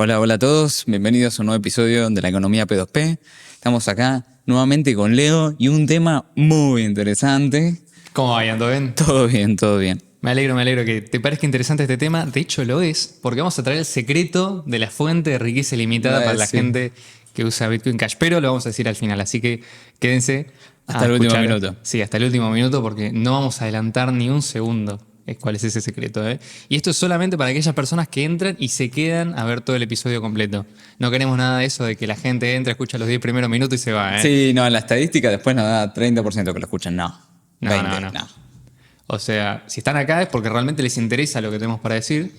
Hola, hola a todos, bienvenidos a un nuevo episodio de la economía P2P. Estamos acá nuevamente con Leo y un tema muy interesante. ¿Cómo va, Ian? ¿Todo bien? Todo bien, todo bien. Me alegro que te parezca interesante este tema. De hecho, lo es, porque vamos a traer el secreto de la fuente de riqueza ilimitada para la Sí. gente que usa Bitcoin Cash. Pero lo vamos a decir al final, así que quédense Hasta a el último escuchar. minuto. Sí, hasta el último minuto, porque no vamos a adelantar ni un segundo cuál es ese secreto. Y esto es solamente para aquellas personas que entran y se quedan a ver todo el episodio completo. No queremos nada de eso de que la gente entra, escucha los 10 primeros minutos y se va. Sí, no, en la estadística después nos da 30% que lo escuchan. No, No, 20, no. O sea, si están acá es porque realmente les interesa lo que tenemos para decir.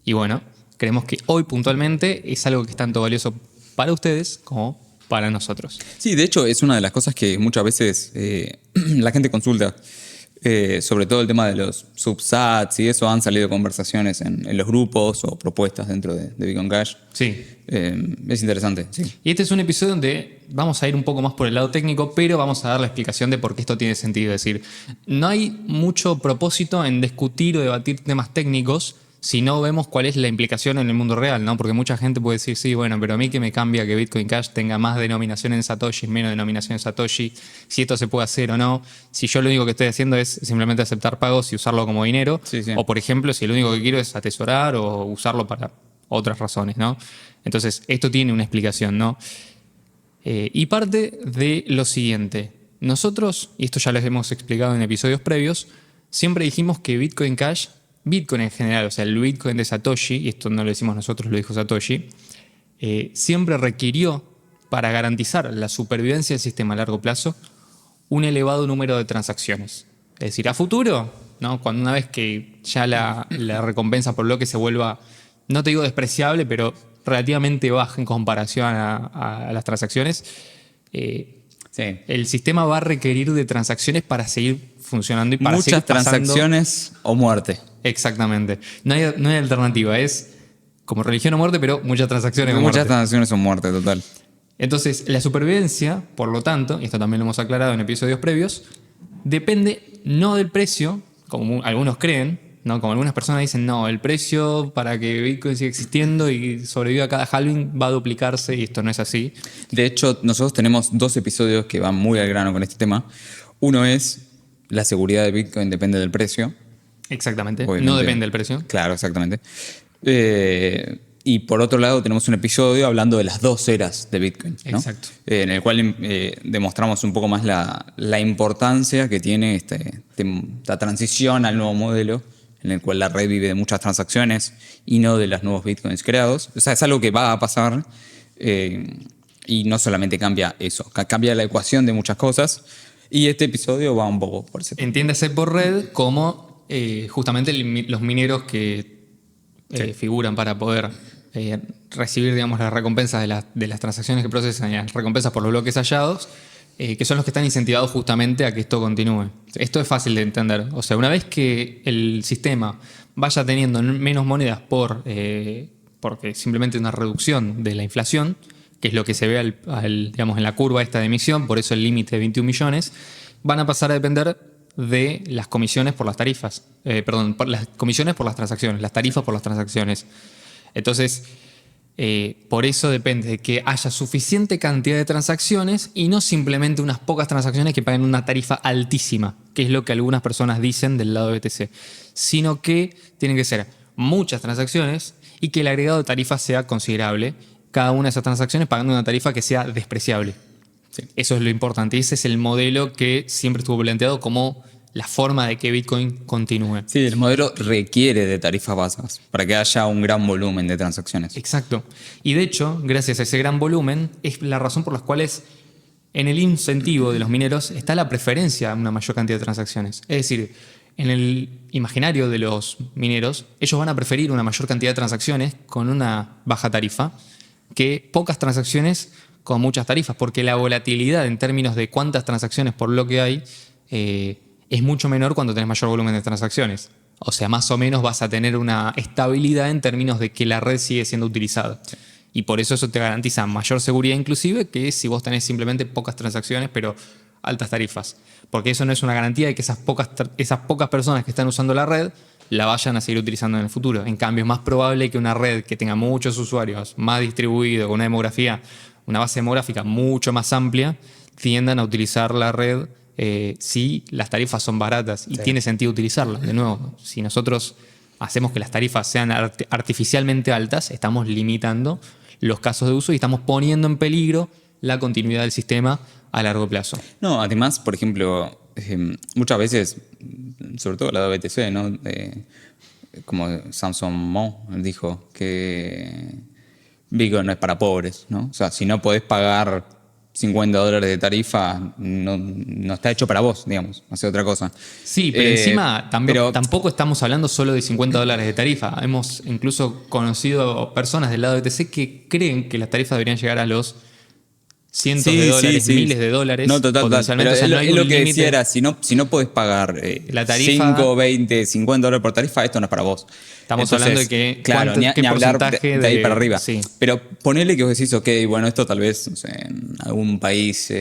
Y bueno, creemos que hoy puntualmente es algo que es tanto valioso para ustedes como para nosotros. Sí, de hecho es una de las cosas que muchas veces la gente consulta. Sobre todo el tema de los subsats y eso, han salido conversaciones en los grupos o propuestas dentro de Bitcoin Cash. Sí. Es interesante, sí. Y este es un episodio donde vamos a ir un poco más por el lado técnico, pero vamos a dar la explicación de por qué esto tiene sentido. Es decir, no hay mucho propósito en discutir o debatir temas técnicos si no vemos cuál es la implicación en el mundo real, ¿no? Porque mucha gente puede decir, sí, bueno, pero a mí que me cambia que Bitcoin Cash tenga más denominación en Satoshi, menos denominación en Satoshi, si esto se puede hacer o no, si yo lo único que estoy haciendo es simplemente aceptar pagos y usarlo como dinero, Sí. o por ejemplo, si lo único que quiero es atesorar o usarlo para otras razones, ¿no? Entonces, esto tiene una explicación, ¿no? Y parte de lo siguiente. Nosotros, y esto ya les hemos explicado en episodios previos, siempre dijimos que Bitcoin Cash, Bitcoin en general, o sea, el Bitcoin de Satoshi, y esto no lo decimos nosotros, lo dijo Satoshi, siempre requirió, para garantizar la supervivencia del sistema a largo plazo, un elevado número de transacciones. Es decir, a futuro, ¿no? Cuando una vez que ya la recompensa por bloque se vuelva, no te digo despreciable, pero relativamente baja en comparación a las transacciones, Sí. el sistema va a requerir de transacciones para seguir funcionando y para Muchas seguir pasando. transacciones o muerte. Exactamente. No hay alternativa. Es como religión o muerte, pero muchas transacciones o Muchas muerte. transacciones o muerte, total. Entonces, la supervivencia, por lo tanto, y esto también lo hemos aclarado en episodios previos, depende no del precio, como algunos creen, ¿no? Como algunas personas dicen, no, el precio para que Bitcoin siga existiendo y sobreviva cada halving va a duplicarse, y esto no es así. De hecho, nosotros tenemos 2 episodios que van muy al grano con este tema. Uno es la seguridad de Bitcoin depende del precio. Exactamente. Obviamente. No depende del precio. Claro, exactamente. Y por otro lado tenemos un episodio hablando de las 2 eras de Bitcoin, ¿no? Exacto. En el cual demostramos un poco más la importancia que tiene esta transición al nuevo modelo, en el cual la red vive de muchas transacciones y no de los nuevos Bitcoins creados. O sea, es algo que va a pasar y no solamente cambia eso, cambia la ecuación de muchas cosas. Y este episodio va un poco por ese tema. Entiéndase por red como justamente los mineros que figuran para poder recibir, digamos, las recompensas de las transacciones que procesan y las recompensas por los bloques hallados, que son los que están incentivados justamente a que esto continúe. Esto es fácil de entender. O sea, una vez que el sistema vaya teniendo menos monedas porque simplemente una reducción de la inflación, que es lo que se ve digamos, en la curva esta de emisión, por eso el límite de 21 millones, van a pasar a depender de las comisiones por las tarifas. Por las comisiones por las transacciones, las tarifas por las transacciones. Entonces, por eso depende de que haya suficiente cantidad de transacciones y no simplemente unas pocas transacciones que paguen una tarifa altísima, que es lo que algunas personas dicen del lado de BTC, sino que tienen que ser muchas transacciones y que el agregado de tarifa sea considerable, cada una de esas transacciones pagando una tarifa que sea despreciable. Sí. Eso es lo importante. Ese es el modelo que siempre estuvo planteado como la forma de que Bitcoin continúe. Sí, el modelo requiere de tarifas bajas para que haya un gran volumen de transacciones. Exacto. Y de hecho, gracias a ese gran volumen, es la razón por la cual en el incentivo de los mineros está la preferencia a una mayor cantidad de transacciones. Es decir, en el imaginario de los mineros, ellos van a preferir una mayor cantidad de transacciones con una baja tarifa que pocas transacciones con muchas tarifas, porque la volatilidad en términos de cuántas transacciones por bloque hay es mucho menor cuando tenés mayor volumen de transacciones. O sea, más o menos vas a tener una estabilidad en términos de que la red sigue siendo utilizada. Sí. Y por eso te garantiza mayor seguridad inclusive que si vos tenés simplemente pocas transacciones, pero altas tarifas. Porque eso no es una garantía de que esas pocas personas que están usando la red la vayan a seguir utilizando en el futuro. En cambio, es más probable que una red que tenga muchos usuarios, más distribuido, con una demografía, una base demográfica mucho más amplia, tiendan a utilizar la red si las tarifas son baratas. Y tiene sentido utilizarla. De nuevo, si nosotros hacemos que las tarifas sean artificialmente altas, estamos limitando los casos de uso y estamos poniendo en peligro la continuidad del sistema a largo plazo. No, además, por ejemplo, muchas veces, sobre todo la de BTC, ¿no? Como Samson Mow dijo, que Bitcoin no es para pobres, ¿no? O sea, si no podés pagar $50 de tarifa, no está hecho para vos, digamos, hacer otra cosa. Sí, pero encima tampoco estamos hablando solo de $50 de tarifa. Hemos incluso conocido personas del lado de BTC que creen que las tarifas deberían llegar a los cientos de dólares, miles de dólares. No, total. Potencialmente. Pero O sea, no hay es un lo que límite. decía era, si no podés pagar La tarifa- 5, 20, $50 por tarifa, esto no es para vos. Estamos hablando de que claro, qué ni hablar porcentaje de ahí de- para arriba. sí. Pero ponele que vos decís, ok, bueno, esto tal vez, no sé, en algún país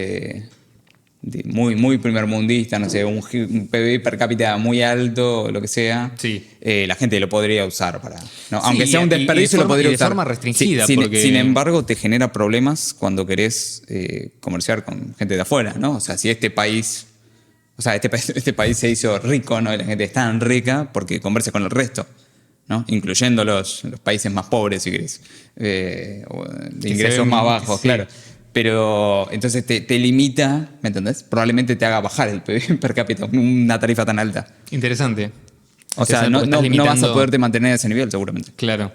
muy, muy primermundista, no sé, un PBI per cápita muy alto, lo que sea, Sí. la gente lo podría usar para... ¿no? Sí, Aunque sea un y de desperdicio, lo forma- podría y de usar. forma restringida, Sin, porque- sin embargo, te genera problemas cuando querés comerciar con gente de afuera, ¿no? O sea, si este país... O sea, este país se hizo rico, ¿no? Y la gente es tan rica porque conversa con el resto, ¿no? Incluyendo los países más pobres, si querés. O de ingresos más bajos, sí. claro. Pero entonces te limita, ¿me entendés? Probablemente te haga bajar el PIB per cápita, una tarifa tan alta. Interesante. O sea, Interesante, no porque estás vas a limitando- poderte mantener a ese nivel, seguramente. Claro.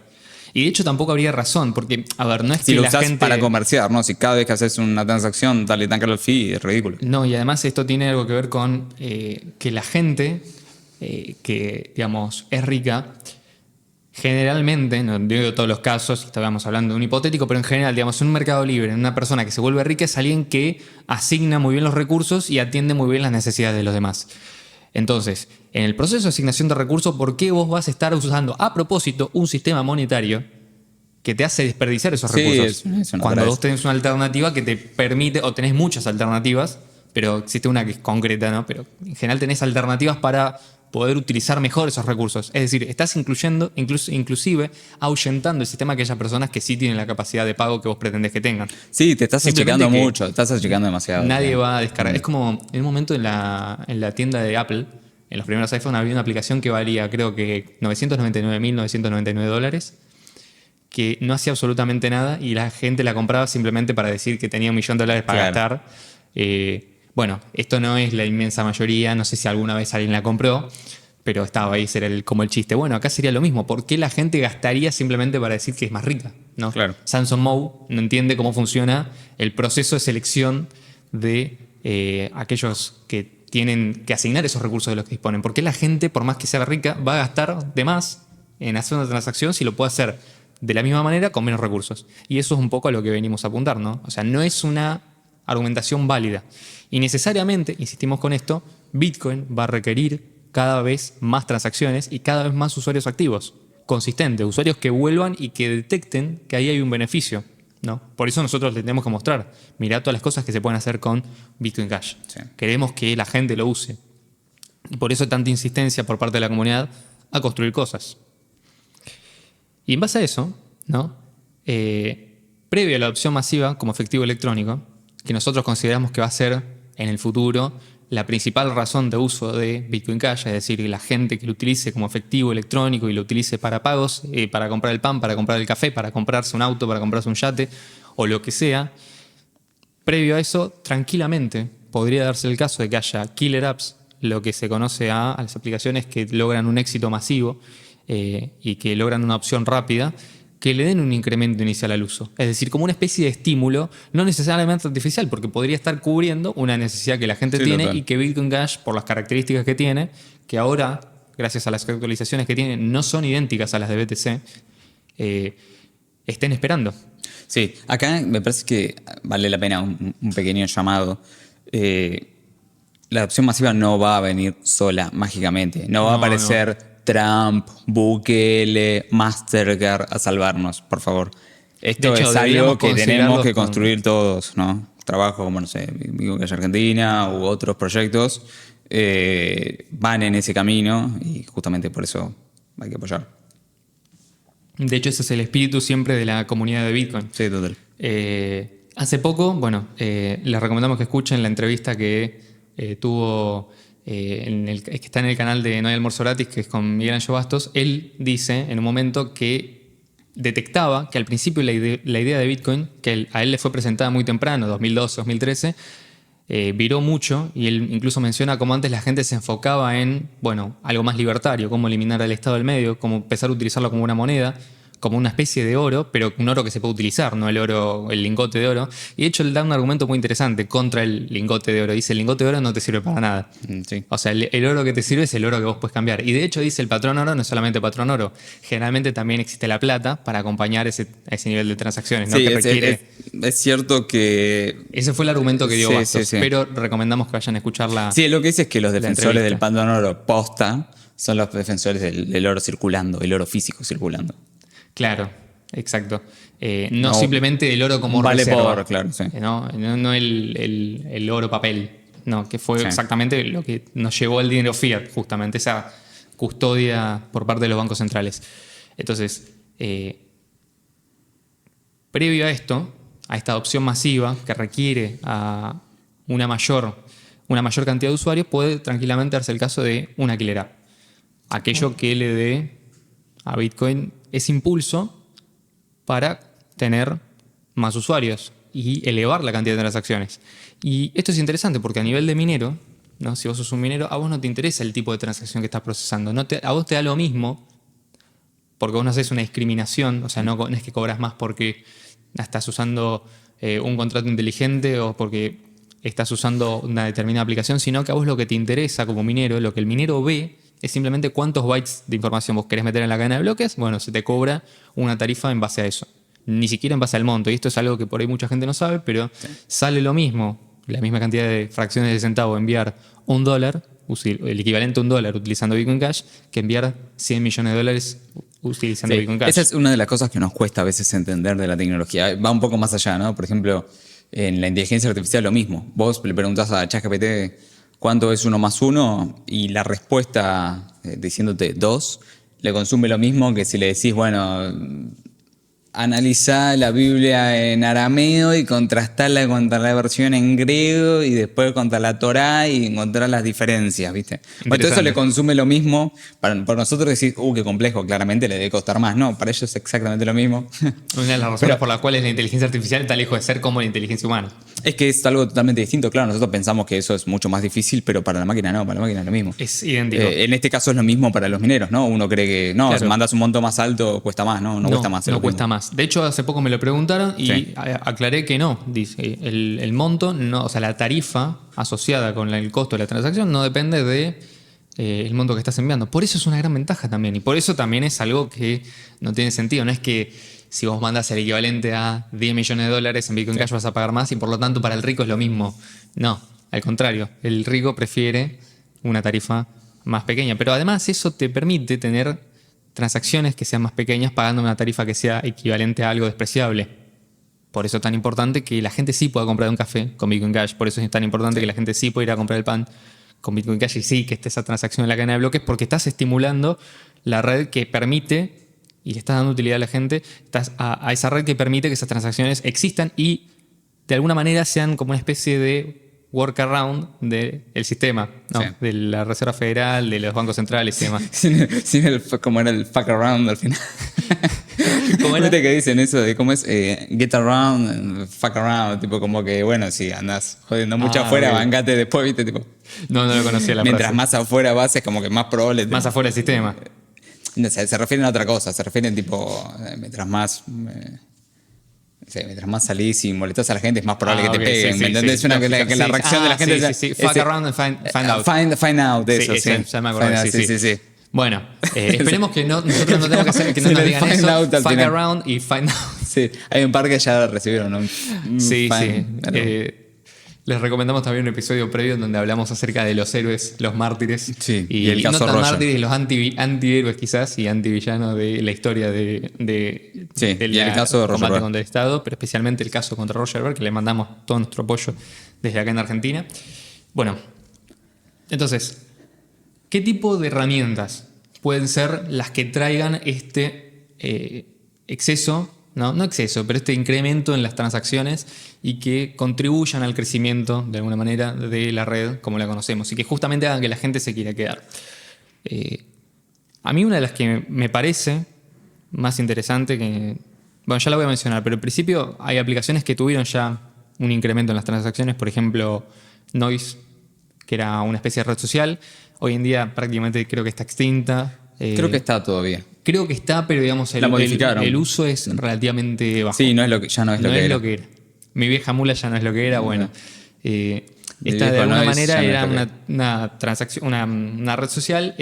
Y de hecho tampoco habría razón, porque, a ver, no es Si que lo la usás gente... para comerciar, ¿no? Si cada vez que haces una transacción dale tan caro el fee, es ridículo. No, y además esto tiene algo que ver con que la gente que, digamos, es rica, generalmente, no digo todos los casos, estábamos hablando de un hipotético, pero en general, digamos, en un mercado libre, una persona que se vuelve rica es alguien que asigna muy bien los recursos y atiende muy bien las necesidades de los demás. Entonces, en el proceso de asignación de recursos, ¿por qué vos vas a estar usando a propósito un sistema monetario que te hace desperdiciar esos Sí, recursos? es una Cuando otra vos vez. tenés una alternativa que te permite, o tenés muchas alternativas, pero existe una que es concreta, ¿no? Pero en general tenés alternativas para poder utilizar mejor esos recursos. Es decir, estás inclusive ahuyentando el sistema a aquellas personas que sí tienen la capacidad de pago que vos pretendés que tengan. Sí, te estás Simplemente achicando que mucho, estás achicando demasiado. Nadie claro. va a descargar. Es como en un momento en la tienda de Apple, en los primeros iPhone había una aplicación que valía creo que $999.999, que no hacía absolutamente nada y la gente la compraba simplemente para decir que tenía $1.000.000 para Claro. gastar. Bueno, esto no es la inmensa mayoría, no sé si alguna vez alguien la compró, pero estaba ahí, era como el chiste. Bueno, acá sería lo mismo. ¿Por qué la gente gastaría simplemente para decir que es más rica? ¿No? Claro. Samson Mow no entiende cómo funciona el proceso de selección de aquellos que tienen que asignar esos recursos de los que disponen. ¿Por qué la gente, por más que sea rica, va a gastar de más en hacer una transacción si lo puede hacer de la misma manera con menos recursos? Y eso es un poco a lo que venimos a apuntar, ¿no? O sea, no es una argumentación válida. Y necesariamente, insistimos con esto, Bitcoin va a requerir cada vez más transacciones y cada vez más usuarios activos, consistentes, usuarios que vuelvan y que detecten que ahí hay un beneficio, ¿no? Por eso nosotros le tenemos que mostrar, mirá todas las cosas que se pueden hacer con Bitcoin Cash. Sí. Queremos que la gente lo use. Y por eso tanta insistencia por parte de la comunidad a construir cosas. Y en base a eso, ¿no? Previo a la adopción masiva como efectivo electrónico, que nosotros consideramos que va a ser en el futuro la principal razón de uso de Bitcoin Cash, es decir, la gente que lo utilice como efectivo electrónico y lo utilice para pagos, para comprar el pan, para comprar el café, para comprarse un auto, para comprarse un yate o lo que sea. Previo a eso, tranquilamente podría darse el caso de que haya killer apps, lo que se conoce a las aplicaciones que logran un éxito masivo y que logran una opción rápida, que le den un incremento inicial al uso. Es decir, como una especie de estímulo, no necesariamente artificial, porque podría estar cubriendo una necesidad que la gente Sí, tiene total. y que Bitcoin Cash, por las características que tiene, que ahora, gracias a las actualizaciones que tiene, no son idénticas a las de BTC, estén esperando. Sí, acá me parece que vale la pena un pequeño llamado. La adopción masiva no va a venir sola, mágicamente. No va a No, aparecer Trump, Bukele, Mastercard a salvarnos, por favor. Esto De hecho, es algo deberíamos que tenemos considerarlos que con- construir todos, ¿no? Trabajo como, no sé, Bitcoin Cash Argentina u otros proyectos van en ese camino y justamente por eso hay que apoyar. De hecho, ese es el espíritu siempre de la comunidad de Bitcoin. Sí, total. Hace poco, les recomendamos que escuchen la entrevista que tuvo, que está en el canal de No hay almuerzo gratis, que es con Miguel Ángel Bastos. Él dice en un momento que detectaba que al principio la idea de Bitcoin, que a él le fue presentada muy temprano, 2012, 2013, viró mucho, y él incluso menciona cómo antes la gente se enfocaba en, algo más libertario, cómo eliminar al Estado del medio, cómo empezar a utilizarlo como una moneda, como una especie de oro, pero un oro que se puede utilizar, no el oro, el lingote de oro. Y de hecho él da un argumento muy interesante contra el lingote de oro. Dice, el lingote de oro no te sirve para nada. Sí. O sea, el oro que te sirve es el oro que vos puedes cambiar. Y de hecho dice, el patrón oro no es solamente patrón oro. Generalmente también existe la plata para acompañar ese nivel de transacciones, ¿no? Sí, Que requiere... es cierto que... Ese fue el argumento que dio Sí, Bastos, sí. pero recomendamos que vayan a escuchar la... Sí, lo que dice es que los defensores entrevista. del patrón oro posta son los defensores del oro circulando, el oro físico circulando. Claro, exacto. No simplemente el oro como vale reserva. por, claro, sí. No el oro papel. No, que fue Sí. exactamente lo que nos llevó al dinero fiat, justamente, esa custodia por parte de los bancos centrales. Entonces, previo a esto, a esta adopción masiva que requiere a una mayor cantidad de usuarios, puede tranquilamente darse el caso de una killer app. Aquello que le dé a Bitcoin ese impulso para tener más usuarios y elevar la cantidad de transacciones. Y esto es interesante porque a nivel de minero, ¿no? Si vos sos un minero, a vos no te interesa el tipo de transacción que estás procesando. A vos te da lo mismo porque vos no haces una discriminación, o sea, no es que cobras más porque estás usando un contrato inteligente o porque estás usando una determinada aplicación, sino que a vos lo que te interesa como minero, lo que el minero ve, es simplemente cuántos bytes de información vos querés meter en la cadena de bloques. Se te cobra una tarifa en base a eso. Ni siquiera en base al monto. Y esto es algo que por ahí mucha gente no sabe, pero sale lo mismo, la misma cantidad de fracciones de centavo enviar $1, el equivalente a $1 utilizando Bitcoin Cash, que enviar 100 millones de dólares utilizando Bitcoin Cash. Esa es una de las cosas que nos cuesta a veces entender de la tecnología. Va un poco más allá, ¿no? Por ejemplo, en la inteligencia artificial lo mismo. Vos le preguntás a ChatGPT cuánto es 1 más 1 y la respuesta diciéndote 2 le consume lo mismo que si le decís, analizá la Biblia en arameo y contrastarla contra la versión en griego y después contra la Torá y encontrar las diferencias, ¿viste? Todo eso le consume lo mismo. Para nosotros decir, qué complejo, claramente le debe costar más. No, para ellos es exactamente lo mismo. Una de las razones por las cuales la inteligencia artificial está lejos de ser como la inteligencia humana. Es que es algo totalmente distinto. Claro, nosotros pensamos que eso es mucho más difícil, pero para la máquina no, para la máquina es lo mismo. Es idéntico. En este caso es lo mismo para los mineros, ¿no? Uno cree que no, si mandas un monto más alto cuesta más, ¿no? No cuesta más. No cuesta más. De hecho, hace poco me lo preguntaron y aclaré que no. Dice, el monto, no, o sea, la tarifa asociada con el costo de la transacción no depende de el monto que estás enviando. Por eso es una gran ventaja también. Y por eso también es algo que no tiene sentido. No es que si vos mandas el equivalente a 10 millones de dólares en Bitcoin Cash vas a pagar más y por lo tanto para el rico es lo mismo. No, al contrario. El rico prefiere una tarifa más pequeña. Pero además eso te permite tener transacciones que sean más pequeñas pagando una tarifa que sea equivalente a algo despreciable. Por eso es tan importante que la gente sí pueda comprar un café con Bitcoin Cash. Por eso es tan importante que la gente sí pueda ir a comprar el pan con Bitcoin Cash y sí que esté esa transacción en la cadena de bloques porque estás estimulando la red que permite y le estás dando utilidad a la gente, estás a esa red que permite que esas transacciones existan y de alguna manera sean como una especie de workaround del sistema, ¿no? De la Reserva Federal, de los bancos centrales y demás. Como era el fuck around al final. ¿Cómo era? ¿Viste que dicen eso de cómo es get around, fuck around? Tipo como que, si andás jodiendo mucho afuera, bancate después, ¿viste? Tipo, no lo conocía la mientras frase. más afuera vas, es como que más probable. Más afuera del sistema. Se refieren a otra cosa, se refieren tipo, mientras más salís y molestás a la gente, es más probable que te peguen. ¿Me entendés? Que la reacción de la gente es fuck around and find out. Find out, eso, sí. Ya me acordé, sí. Bueno, esperemos que nosotros no tengamos que hacer que no nos digan eso. Fuck around y find out. Sí, hay un par que ya recibieron un sí. Les recomendamos también un episodio previo en donde hablamos acerca de los héroes, los mártires. Sí, y el caso no tan Roger. Mártires, los antihéroes quizás y antivillanos de la historia del el caso de Roger combate Ver. contra el Estado, pero especialmente el caso contra Roger Ver, que le mandamos todo nuestro apoyo desde acá en Argentina. Bueno, entonces, ¿qué tipo de herramientas pueden ser las que traigan este exceso, no exceso, pero este incremento en las transacciones y que contribuyan al crecimiento, de alguna manera, de la red como la conocemos y que justamente hagan que la gente se quiera quedar. A mí una de las que me parece más interesante, que bueno, ya la voy a mencionar, pero en principio hay aplicaciones que tuvieron ya un incremento en las transacciones, por ejemplo, Noise, que era una especie de red social. Hoy en día prácticamente creo que está extinta. Creo que está todavía. Creo que está, pero digamos La modificaron. el uso es relativamente bajo. Sí, ya no es lo que era. Mi vieja mula ya no es lo que era. Bueno, esta de viejo alguna Noise manera ya no es era lo que una transacción, una red social.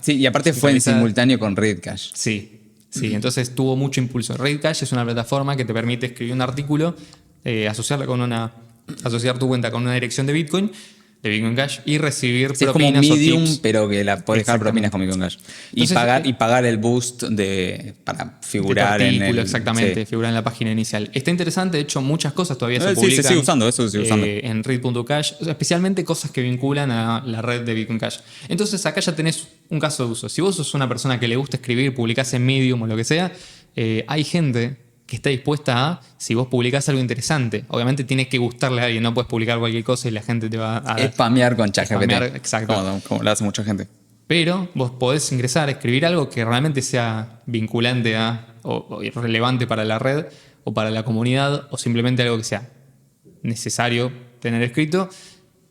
Sí, y aparte fue en sincronizada. simultáneo con RedCash. Sí, entonces tuvo mucho impulso. RedCash es una plataforma que te permite escribir un artículo, asociar tu cuenta con una dirección de Bitcoin Cash y recibir Sí, es como propinas Medium, o tips. pero que la podés dejar propinas con Bitcoin Cash. Entonces, Y pagar el boost para figurar de tu en artículo, el... exactamente, Sí. figurar en la página inicial. Está interesante, de hecho muchas cosas todavía se Sí, publican se sigue usando, eso se sigue usando. en read.cash, o sea, especialmente cosas que vinculan a la red de Bitcoin Cash. Entonces acá ya tenés un caso de uso. Si vos sos una persona que le gusta escribir, publicás en Medium o lo que sea, hay gente que está dispuesta a, si vos publicás algo interesante, obviamente tiene que gustarle a alguien, no puedes publicar cualquier cosa y la gente te va a... Spamear con ChatGPT. Spamear, exacto. Como lo hace mucha gente. Pero vos podés ingresar, escribir algo que realmente sea vinculante o relevante para la red o para la comunidad o simplemente algo que sea necesario tener escrito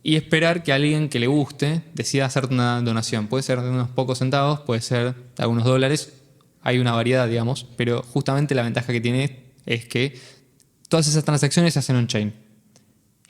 y esperar que alguien que le guste decida hacerte una donación. Puede ser de unos pocos centavos, puede ser de algunos dólares. Hay una variedad, digamos, pero justamente la ventaja que tiene es que todas esas transacciones se hacen on-chain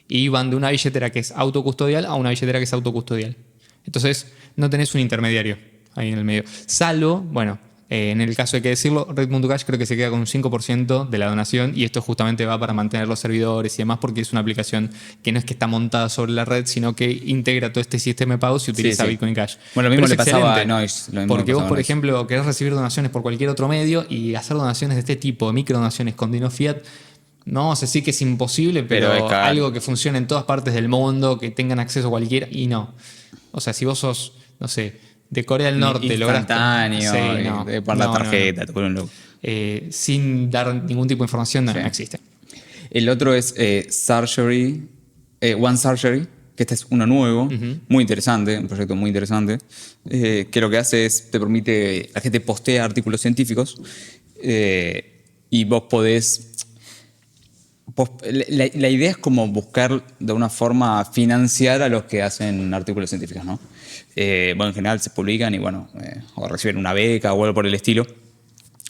y van de una billetera que es autocustodial a una billetera que es autocustodial. Entonces, no tenés un intermediario ahí en el medio. Salvo, bueno, en el caso hay que decirlo, Red.cash creo que se queda con un 5% de la donación y esto justamente va para mantener los servidores y demás porque es una aplicación que no es que está montada sobre la red, sino que integra todo este sistema de pagos y utiliza Bitcoin Cash. Bueno, lo mismo Pero le es pasaba a excelente, Noise. porque vos, por ejemplo, querés recibir donaciones por cualquier otro medio y hacer donaciones de este tipo, microdonaciones con dinero fiat, no vamos a decir que es imposible, pero es claro. algo que funcione en todas partes del mundo, que tengan acceso a cualquiera, y no. O sea, si vos sos, no sé, de Corea del Norte, instantáneo, de poner la tarjeta, te ponen loco. sin dar ningún tipo de información, no existe. El otro es Surgery, One Surgery, que este es uno nuevo, muy interesante, un proyecto muy interesante, que lo que hace es, te permite, la gente postea artículos científicos y vos podés... La idea es como buscar de una forma financiar a los que hacen artículos científicos, ¿no? Bueno, en general se publican y bueno, o reciben una beca o algo por el estilo.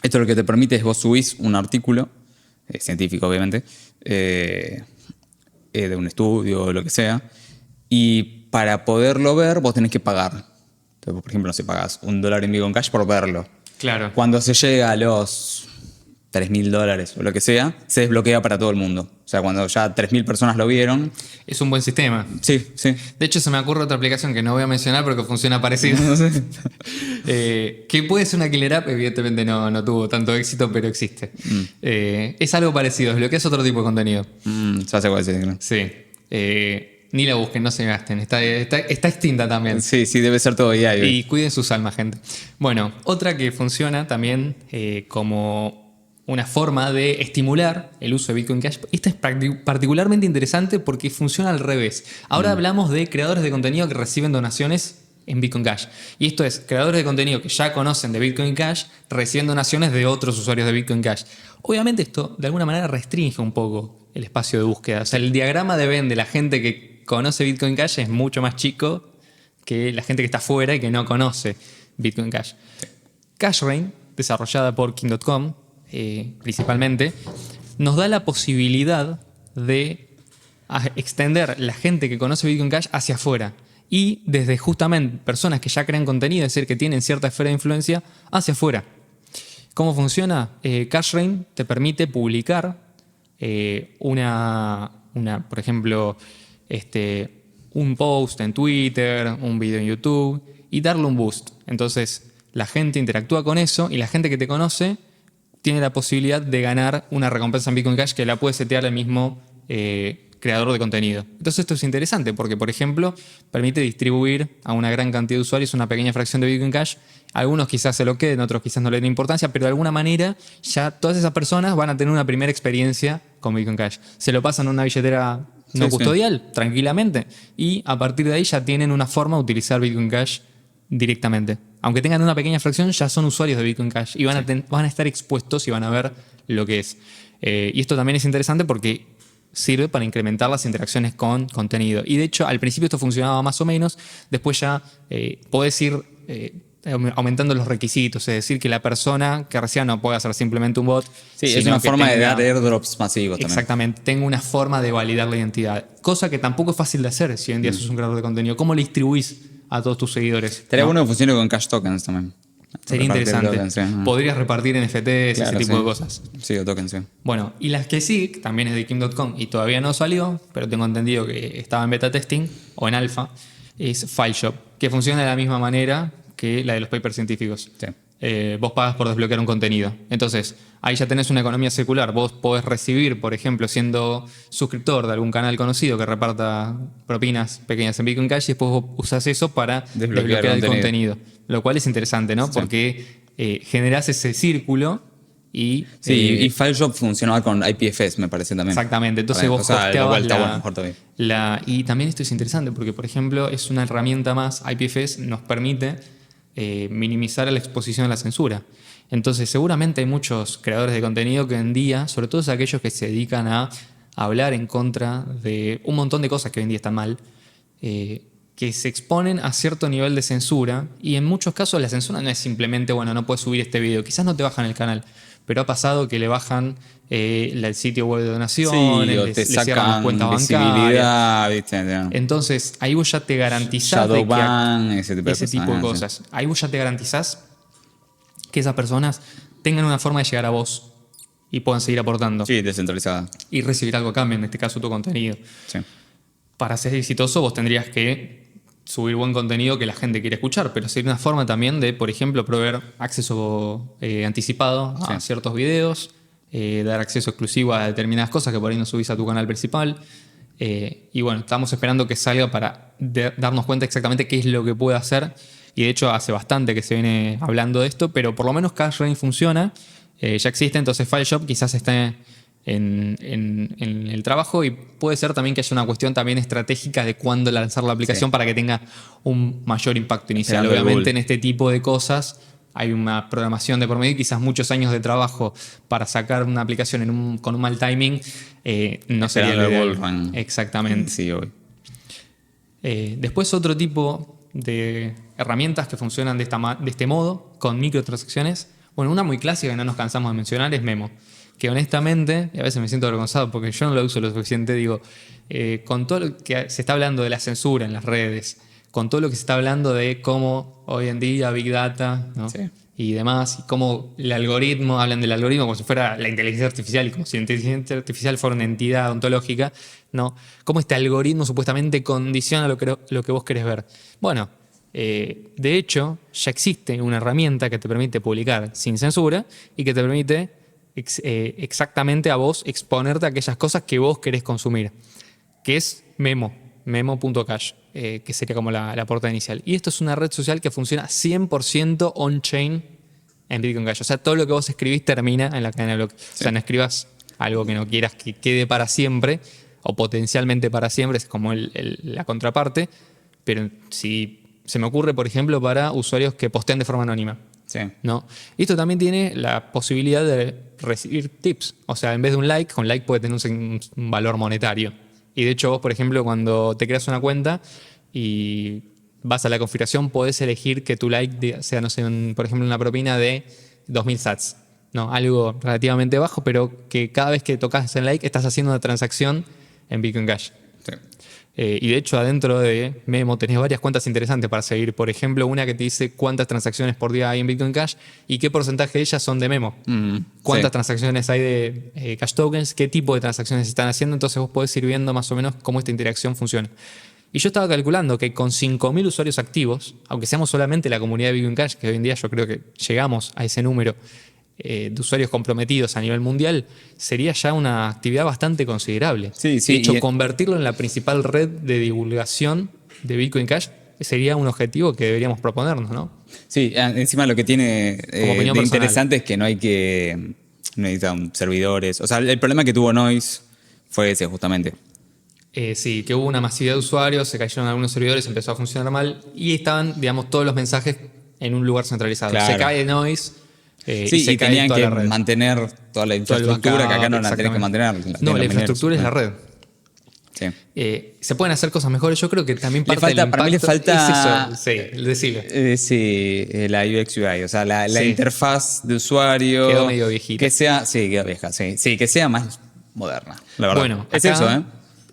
Esto lo que te permite es vos subís un artículo, científico obviamente, de un estudio o lo que sea, y para poderlo ver vos tenés que pagar. Entonces, vos, por ejemplo, no sé, pagás $1 en Bitcoin Cash por verlo. Claro. Cuando se llega a los $3.000 o lo que sea, se desbloquea para todo el mundo. O sea, cuando ya 3.000 personas lo vieron... Es un buen sistema. Sí. De hecho, se me ocurre otra aplicación que no voy a mencionar pero que funciona parecido. Que puede ser una killer app, evidentemente no tuvo tanto éxito, pero existe. Es algo parecido, desbloqueas otro tipo de contenido. Se hace cuál es, ¿no? Sí. Ni la busquen, no se gasten. Está extinta también. Sí, debe ser todo diario. Y cuiden sus almas, gente. Bueno, otra que funciona también como una forma de estimular el uso de Bitcoin Cash. Esta es particularmente interesante porque funciona al revés. Ahora hablamos de creadores de contenido que reciben donaciones en Bitcoin Cash. Y esto es, creadores de contenido que ya conocen de Bitcoin Cash reciben donaciones de otros usuarios de Bitcoin Cash. Obviamente esto de alguna manera restringe un poco el espacio de búsqueda. O sea, el diagrama de Venn de la gente que conoce Bitcoin Cash es mucho más chico que la gente que está afuera y que no conoce Bitcoin Cash. CashRain, desarrollada por King.com, principalmente, nos da la posibilidad de extender la gente que conoce Bitcoin Cash hacia afuera y desde justamente personas que ya crean contenido, es decir, que tienen cierta esfera de influencia, hacia afuera. ¿Cómo funciona? CashRain te permite publicar por ejemplo, un post en Twitter, un video en YouTube y darle un boost. Entonces la gente interactúa con eso y la gente que te conoce tiene la posibilidad de ganar una recompensa en Bitcoin Cash que la puede setear el mismo creador de contenido. Entonces esto es interesante porque, por ejemplo, permite distribuir a una gran cantidad de usuarios una pequeña fracción de Bitcoin Cash. Algunos quizás se lo queden, otros quizás no le den importancia, pero de alguna manera ya todas esas personas van a tener una primera experiencia con Bitcoin Cash. Se lo pasan a una billetera no custodial, tranquilamente, y a partir de ahí ya tienen una forma de utilizar Bitcoin Cash directamente. Aunque tengan una pequeña fracción, ya son usuarios de Bitcoin Cash y van a estar expuestos y van a ver lo que es. Y esto también es interesante porque sirve para incrementar las interacciones con contenido. Y de hecho, al principio esto funcionaba más o menos, después ya podés ir aumentando los requisitos, es decir, que la persona que reciba no puede hacer simplemente un bot. Sí, es una forma de dar airdrops masivos también. Exactamente, tengo una forma de validar la identidad, cosa que tampoco es fácil de hacer si hoy en día sos un creador de contenido. ¿Cómo le distribuís a todos tus seguidores? Estaría bueno que funcione con cash tokens también. Sería interesante. Tokens, sí. Podrías repartir NFTs, Claro, ese tipo de cosas. Sí, o tokens, sí. Bueno, y las que sí, también es de Kim.com y todavía no salió, pero tengo entendido que estaba en beta testing o en alfa, es FileShop, que funciona de la misma manera que la de los papers científicos. Sí. Vos pagas por desbloquear un contenido. Entonces, ahí ya tenés una economía circular. Vos podés recibir, por ejemplo, siendo suscriptor de algún canal conocido que reparta propinas pequeñas en Bitcoin Cash y después vos usás eso para desbloquear el contenido. Lo cual es interesante, ¿no? Sí. porque generás ese círculo y... Sí, y FileShop funcionaba con IPFS, me parece también. Exactamente, entonces vos lo hosteabas cual está bueno, mejor todavía. y también esto es interesante porque, por ejemplo, es una herramienta más. IPFS nos permite minimizar la exposición a la censura. Entonces, seguramente hay muchos creadores de contenido que hoy en día, sobre todo aquellos que se dedican a hablar en contra de un montón de cosas que hoy en día están mal, que se exponen a cierto nivel de censura, y en muchos casos la censura no es simplemente, bueno, no puedes subir este video, quizás no te bajan el canal, pero ha pasado que le bajan el sitio web de donaciones, o te le cierran las sacan cuentas visibilidad, bancarias. ¿viste? Entonces, ahí vos ya te garantizás Shadowban, ese tipo de cosas. Sí. Ahí vos ya te garantizás que esas personas tengan una forma de llegar a vos y puedan seguir aportando. Sí, descentralizada. Y recibir algo a cambio, en este caso tu contenido. Sí. Para ser exitoso vos tendrías que subir buen contenido que la gente quiere escuchar, pero sería una forma también de, por ejemplo, proveer acceso anticipado a ciertos videos, dar acceso exclusivo a determinadas cosas que por ahí no subís a tu canal principal. Y bueno, estamos esperando que salga para darnos cuenta exactamente qué es lo que puede hacer. Y de hecho hace bastante que se viene hablando de esto, pero por lo menos CashRain funciona, ya existe, entonces FileShop quizás esté en el trabajo, y puede ser también que haya una cuestión también estratégica de cuándo lanzar la aplicación para que tenga un mayor impacto inicial. Obviamente en este tipo de cosas hay una programación de por medio y quizás muchos años de trabajo para sacar una aplicación con un mal timing no sería lo ideal. Exactamente. Sí, hoy. Después otro tipo de herramientas que funcionan de este modo, con microtransacciones. Bueno, una muy clásica que no nos cansamos de mencionar es Memo, que honestamente, y a veces me siento avergonzado porque yo no lo uso lo suficiente, digo, con todo lo que se está hablando de la censura en las redes, con todo lo que se está hablando de cómo hoy en día Big Data, ¿no? Sí. Y demás, y cómo el algoritmo, hablan del algoritmo como si fuera la inteligencia artificial, y como si la inteligencia artificial fuera una entidad ontológica, ¿no? Cómo este algoritmo supuestamente condiciona lo que vos querés ver. Bueno, de hecho, ya existe una herramienta que te permite publicar sin censura y que te permite exactamente a vos exponerte a aquellas cosas que vos querés consumir, que es memo.cash, que sería como la portada inicial. Y esto es una red social que funciona 100% on-chain en Bitcoin Cash. O sea, todo lo que vos escribís termina en la cadena de bloques. Sí. O sea, no escribas algo que no quieras que quede para siempre o potencialmente para siempre, es como la contraparte, pero si se me ocurre, por ejemplo, para usuarios que postean de forma anónima. Sí. ¿No? Esto también tiene la posibilidad de recibir tips. O sea, en vez de un like, con like puede tener un valor monetario. Y de hecho vos, por ejemplo, cuando te creas una cuenta y vas a la configuración, podés elegir que tu like sea, no sé, por ejemplo, una propina de 2.000 sats. ¿No? Algo relativamente bajo, pero que cada vez que tocas el like estás haciendo una transacción en Bitcoin Cash. Sí. Y de hecho adentro de Memo tenés varias cuentas interesantes para seguir. Por ejemplo, una que te dice cuántas transacciones por día hay en Bitcoin Cash y qué porcentaje de ellas son de Memo. Cuántas transacciones hay de Cash Tokens, qué tipo de transacciones se están haciendo. Entonces vos podés ir viendo más o menos cómo esta interacción funciona. Y yo estaba calculando que con 5.000 usuarios activos, aunque seamos solamente la comunidad de Bitcoin Cash, que hoy en día yo creo que llegamos a ese número de usuarios comprometidos a nivel mundial, sería ya una actividad bastante considerable. Sí, sí, de hecho, y- convertirlo en la principal red de divulgación de Bitcoin Cash sería un objetivo que deberíamos proponernos, ¿no? Sí, encima lo que tiene Como opinión de personal. interesante es que no necesitan servidores. O sea, el problema que tuvo Noise fue ese justamente. Sí, que hubo una masividad de usuarios, se cayeron algunos servidores, empezó a funcionar mal y estaban, digamos, todos los mensajes en un lugar centralizado. Claro. Se cae Noise y Sí, se y cae tenían toda que la red. mantener toda la Todo el infraestructura que acá backup, no la tenés que exactamente. mantener. No, tienen la los infraestructura es la mineros. red. Sí. Se pueden hacer cosas mejores. Yo creo que también Le parte del falta, para mí le impacto falta es eso. Sí, decilo. sí, la UX UI, o sea, la Sí. interfaz de usuario. Quedó medio viejita. Que sea, sí, quedó vieja, sí. Sí, que sea más moderna, la verdad. Bueno, es acá, eso, ¿eh?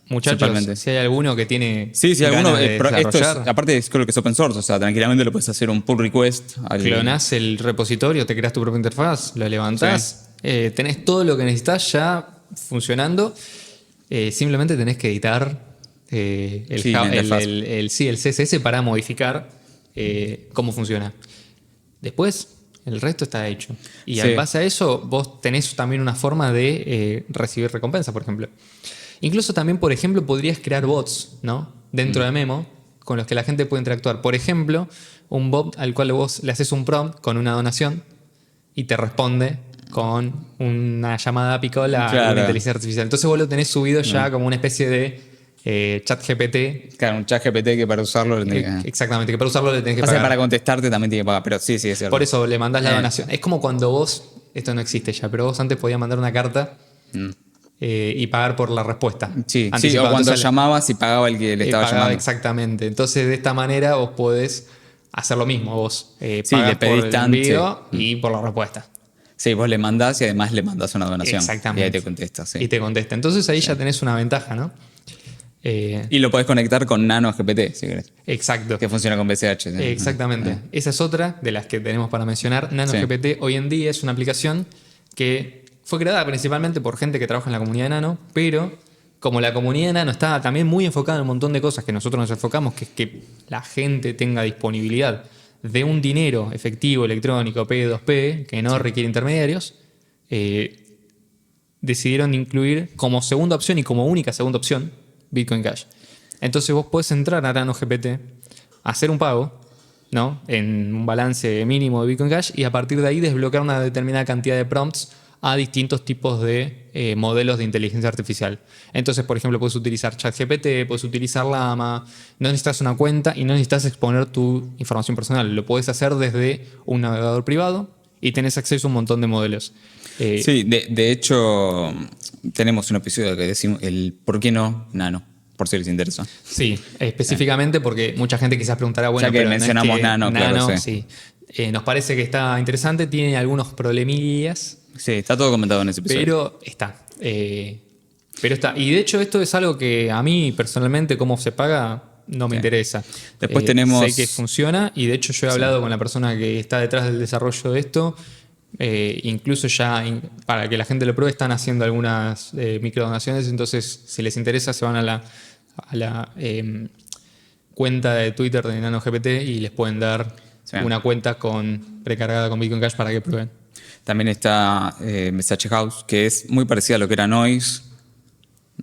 Muchachos, Principalmente. si hay alguno que tiene Sí, sí, ganas alguno. de Pero esto es, desarrollar, aparte, creo que es open source, o sea, tranquilamente lo puedes hacer un pull request. clonás el repositorio, te creas tu propia interfaz, lo levantás, tenés todo lo que necesitas ya funcionando. Simplemente tenés que editar Sí, la interfaz. el CSS para modificar cómo funciona. Después, el resto está hecho. Y Sí. en base a eso, vos tenés también una forma de recibir recompensas, por ejemplo. Incluso también, por ejemplo, podrías crear bots, ¿no? Dentro de Memo, con los que la gente puede interactuar. Por ejemplo, un bot al cual vos le haces un prompt con una donación y te responde con una llamada API call a Claro. una inteligencia artificial. Entonces vos lo tenés subido ya como una especie de chat GPT. Claro, un chat GPT que para usarlo le tenés que. Exactamente, que para usarlo le tenés que O sea, pagar. para contestarte también tiene que pagar, pero sí, es cierto. Por eso le mandás la Eh. donación. Es como cuando vos, esto no existe ya, pero vos antes podías mandar una carta y pagar por la respuesta. Sí, o Anticipada. cuando Entonces, llamabas y pagaba el que le estaba pagaba llamando. exactamente. Entonces, de esta manera vos podés hacer lo mismo. Vos Sí, pagás le pedís por el tanto, envío y por la respuesta. Sí, vos le mandás y además le mandás una donación. Exactamente. Y ahí te contesta, sí. Y te contesta. Entonces ahí ya tenés una ventaja, ¿no? Y lo podés conectar con Nano GPT, si querés. Exacto. Que funciona con BCH. ¿sí? Exactamente. Esa es otra de las que tenemos para mencionar. NanoGPT hoy en día es una aplicación que fue creada principalmente por gente que trabaja en la comunidad de Nano, pero como la comunidad de Nano está también muy enfocada en un montón de cosas que nosotros nos enfocamos, que es que la gente tenga disponibilidad de un dinero efectivo, electrónico, P2P, que no requiere intermediarios, decidieron incluir como segunda opción y como única segunda opción Bitcoin Cash. Entonces vos podés entrar a NanoGPT, hacer un pago, ¿no? En un balance mínimo de Bitcoin Cash y a partir de ahí desbloquear una determinada cantidad de prompts a distintos tipos de modelos de inteligencia artificial. Entonces, por ejemplo, puedes utilizar ChatGPT, puedes utilizar Llama, no necesitas una cuenta y no necesitas exponer tu información personal. Lo puedes hacer desde un navegador privado y tenés acceso a un montón de modelos. Sí, de hecho, tenemos un episodio que decimos el ¿por qué no Nano? Por si les interesa. Sí, específicamente porque mucha gente quizás preguntará, bueno, Ya que pero mencionamos no es que Nano, claro, sí. Nos parece que está interesante, tiene algunos problemillas, Sí, está todo comentado en ese episodio. pero está. Pero está. Y de hecho esto es algo que a mí personalmente, cómo se paga, no me interesa. Después tenemos- Sé que funciona y de hecho yo he hablado con la persona que está detrás del desarrollo de esto. Incluso ya para que la gente lo pruebe están haciendo algunas microdonaciones, entonces si les interesa se van a la cuenta de Twitter de NanoGPT y les pueden dar una cuenta precargada con Bitcoin Cash para que prueben. También está Message House, que es muy parecida a lo que era Noise.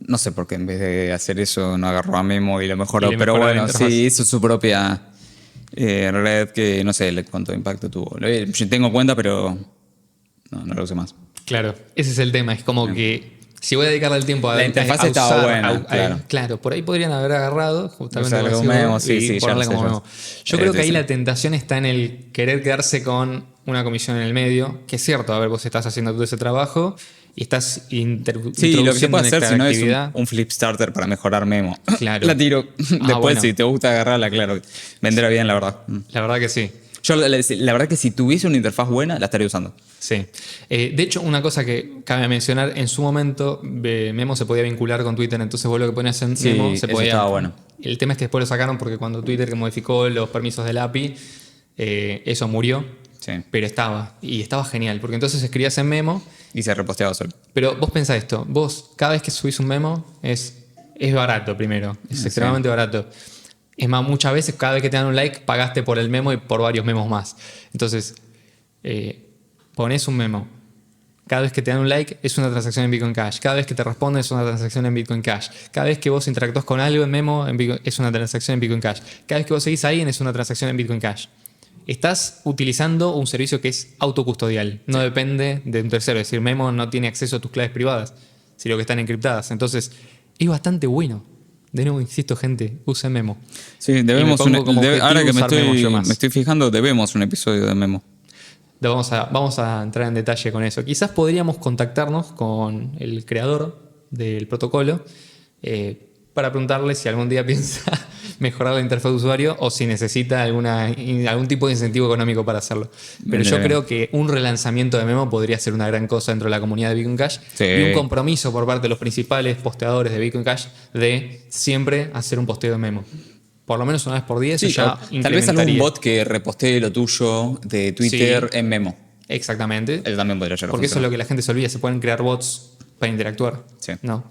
No sé por qué en vez de hacer eso no agarró a Memo y lo mejoró. Y le Pero mejoró la bueno, interfaz. sí, hizo su propia red que no sé cuánto impacto tuvo. Yo tengo cuenta, pero no lo usé más. Claro, ese es el tema. Es como que si voy a dedicarle el tiempo a La interfaz a estaba usar, buena, claro. por ahí podrían haber agarrado justamente Usar como como decís memo, vos, sí, y sí, ya ponerle lo sé, como ya memo. lo sé. Yo creo que ahí Sí. la tentación está en el querer quedarse con una comisión en el medio, que es cierto, a ver, vos estás haciendo todo ese trabajo y estás Sí, introduciendo lo que se puede hacer si no es actividad. un flip starter para mejorar Memo. Claro. La tiro. Después, bueno. si te gusta agarrarla, claro, vendrá bien, la verdad. La verdad que sí. Yo, la verdad que si tuviese una interfaz buena, la estaría usando. Sí. De hecho, una cosa que cabe mencionar, en su momento Memo se podía vincular con Twitter, entonces vos lo que ponías en Sí, Memo se eso podía... estaba bueno. El tema es que después lo sacaron porque cuando Twitter que modificó los permisos del API, eso murió, Sí. pero estaba. Y estaba genial, porque entonces escribías en Memo, Y se reposteaba solo. pero vos pensás esto, vos cada vez que subís un Memo es barato primero, es extremadamente barato. Es más, muchas veces cada vez que te dan un like pagaste por el memo y por varios memos más. Entonces, pones un memo. Cada vez que te dan un like es una transacción en Bitcoin Cash. Cada vez que te responden es una transacción en Bitcoin Cash. Cada vez que vos interactúas con algo en memo es una transacción en Bitcoin Cash. Cada vez que vos seguís a alguien es una transacción en Bitcoin Cash. Estás utilizando un servicio que es autocustodial. No depende de un tercero. Es decir, Memo no tiene acceso a tus claves privadas, sino que están encriptadas. Entonces, es bastante bueno. De nuevo, insisto, gente, usen Memo. Sí, debemos ahora que me estoy fijando, debemos un episodio de Memo. Vamos a entrar en detalle con eso. Quizás podríamos contactarnos con el creador del protocolo para preguntarle si algún día piensa mejorar la interfaz de usuario o si necesita algún tipo de incentivo económico para hacerlo. Pero yo creo que un relanzamiento de Memo podría ser una gran cosa dentro de la comunidad de Bitcoin Cash y un compromiso por parte de los principales posteadores de Bitcoin Cash de siempre hacer un posteo de Memo. Por lo menos una vez por día. Sí, eso ya tal vez algún bot que repostee lo tuyo de Twitter en Memo. Exactamente. Él también podría llegar a Porque eso es lo que la gente se olvida. Se pueden crear bots para interactuar. Sí. No.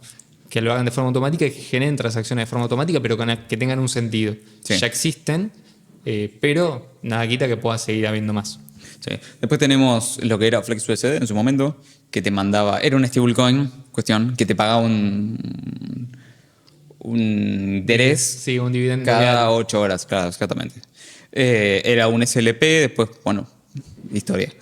Que lo hagan de forma automática y que generen transacciones de forma automática, pero que tengan un sentido. Sí. Ya existen, pero nada quita que pueda seguir habiendo más. Sí. Después tenemos lo que era FlexUSD en su momento, que te mandaba, era un stablecoin, que te pagaba un interés. Sí, un dividendo cada 8 horas, claro, exactamente. Era un SLP, después, bueno, historia.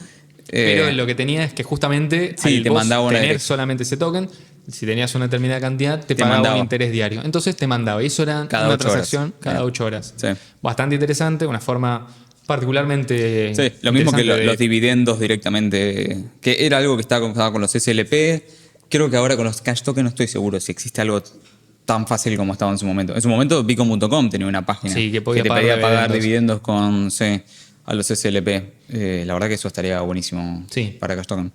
Pero lo que tenía es que justamente sí, te mandaba tener solamente ese token, si tenías una determinada cantidad, te pagaba un interés diario. Entonces te mandaba. Y eso era una transacción cada 8 horas. Sí. Bastante interesante, una forma particularmente. Sí, lo mismo que los dividendos directamente, que era algo que estaba conectado con los SLP. Creo que ahora con los cash tokens no estoy seguro si existe algo tan fácil como estaba en su momento. En su momento Bitcoin.com tenía una página que te pedía pagar dividendos con a los SLP. La verdad que eso estaría buenísimo para cash token.